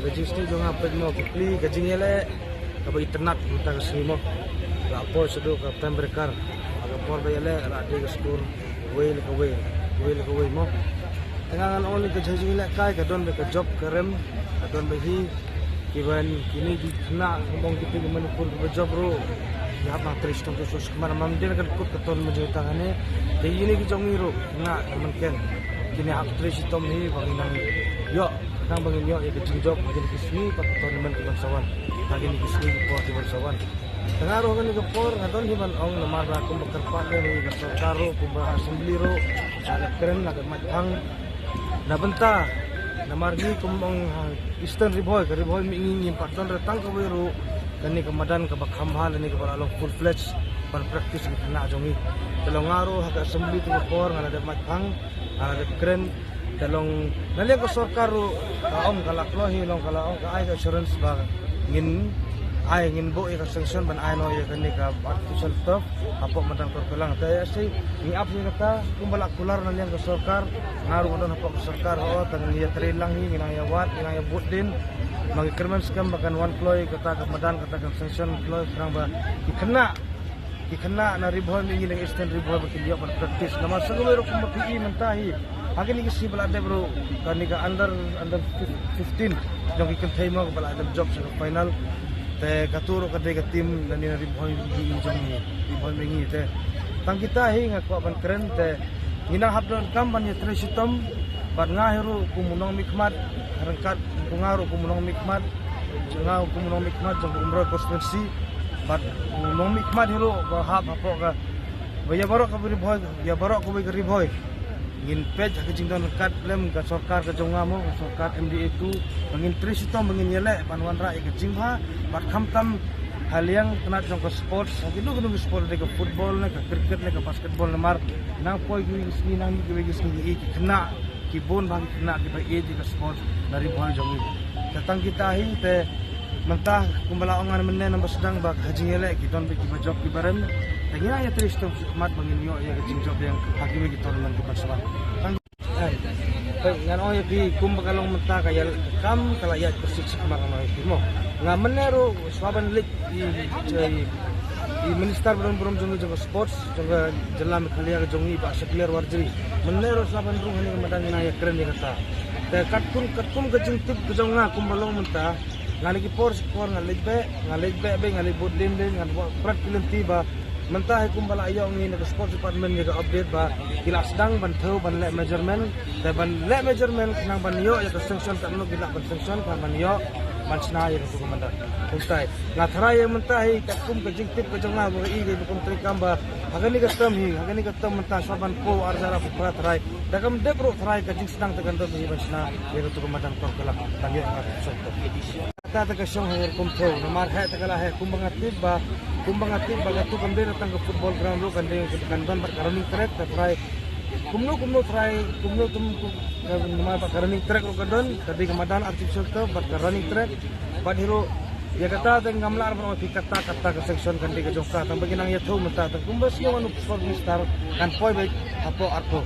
gaji sini jangan apa mau beli gajinya le, kalau internet kita kesini mau, lapor sudah ke pemberikan, agak por bayar le, ada ke store, wheel mau, tengah only ke gaji le kai, kadon ke job kerem, kadon bagi, kiban kini di kena ngomong kita ke mana pun ke job ro, ya apa terus tunggu sus kemana mana dia kan ikut keton menjadi tangannya, jadi ini kita jangan ro, nak mungkin. Kini hak terus itu ni banginan yo kang bangin yo ya job jadi kisni pak tournament kebangsaan lagi ni kisni po kebangsaan tengah ro kan ke por ngadon hiban ong nomor ba kum bekerpat ni karo kum assembly ro ada keren ada matang na benta nomor ni kum ong eastern riboy mi ingin patron datang ke wiru kani kemadan ke bakhamhal ni ke balong full fledged pan practice ni kena jongi telong ngaro hak assembly tu por ada matang ada keren dalong naliang ko sarkaro kaom kalaklohi long kalaong ka ay assurance ba ngin ay ngin bo ka sanction ban ay no ya kani ka artificial turf apo madang korkolang tay asi ni up ni kata kumbala kular naliang ko sarkar ngaru don apo ko sarkar o tang niya train lang hi nginang yawat nginang yabut din mangikirman skam bakan one ploy kata ka madan kata ka sanction ploy serang ba ikena na riboy mi ngiling extend riboy ba kinyo pan practice nama sagawero kum mapi mentahi akin ni si balade bro kani ka under 15 jong ikan thayma bala adam job sa final te katuro ka de ka team nani na riboy mi jong ni riboy mi te tang kita hi nga ko ban keren te ginang habdon kam ban ya tresitom ban ngahiro kumunong mikmat rangkat kungaro kumunong mikmat ngau kumunong mikmat jong umroh constituency bat nong mikmat hiro bahap apa ka baya barok ka riboy ya barok ko bi riboy ngin page ka jingdon kat lem ka sarkar ka jongamo ka sarkar MDA tu mangin trisito mangin yele panwan ra ka jingha bat khamtam haliang kena jong ka sports gilu gilu sport de ka football ne ka cricket ne ka basketball ne mar nang poi gi sini nang gi sini kena kibon bang kena ki bai ka sports dari boy jongi datang kita hi te mentah kumbala ongan menen nambah sedang bak haji elek kita bagi job di barem tengah ya terus tu khidmat bangin yo ya haji job yang hakim kita dengan kepasaran tang ngan oh ya di kumbakalong mentah kaya kam kala ya persik khidmat sama mo nga menero swaban lik di minister belum jongi jongi sports jonga jelam kaliya jongi ba sekler warjri menero swaban rung hani madan na ya keren ni kata te katkum gajing tip jonga kumbalong mentah ngaligi por ngalib be ngalib budlim din ngal prat kilim tiba mentah kumbala ayo ngi ne sport department ni update ba kila sedang ban thau ban le measurement te ban le measurement nang ban yo ya sanction tak no bila ban sanction ban yo ban sna ya tu komanda kuntai na thrai mentah katkum gajing tip ka jonga bo i ge bukum tri kamba hagani ka tam mentah saban ko arzara pura thrai dagam de bro thrai gajing sedang tegan tu ban sna ya tu komanda tor kala tangyo ngat sokto ta ka syong her kum tho namar hai takala hai kumbangati ba gatu kambe datang ke football ground lo kan de kan ban running track ta try kumno try tum namar ba running track ro kadon tadi kemadan artificial to ba running track ba hero ya kata teng gamlar ba kata ke section kan de ke jongka tang baginang ya tho mata ta kumbas yo anu sport star kan poi ba apo arto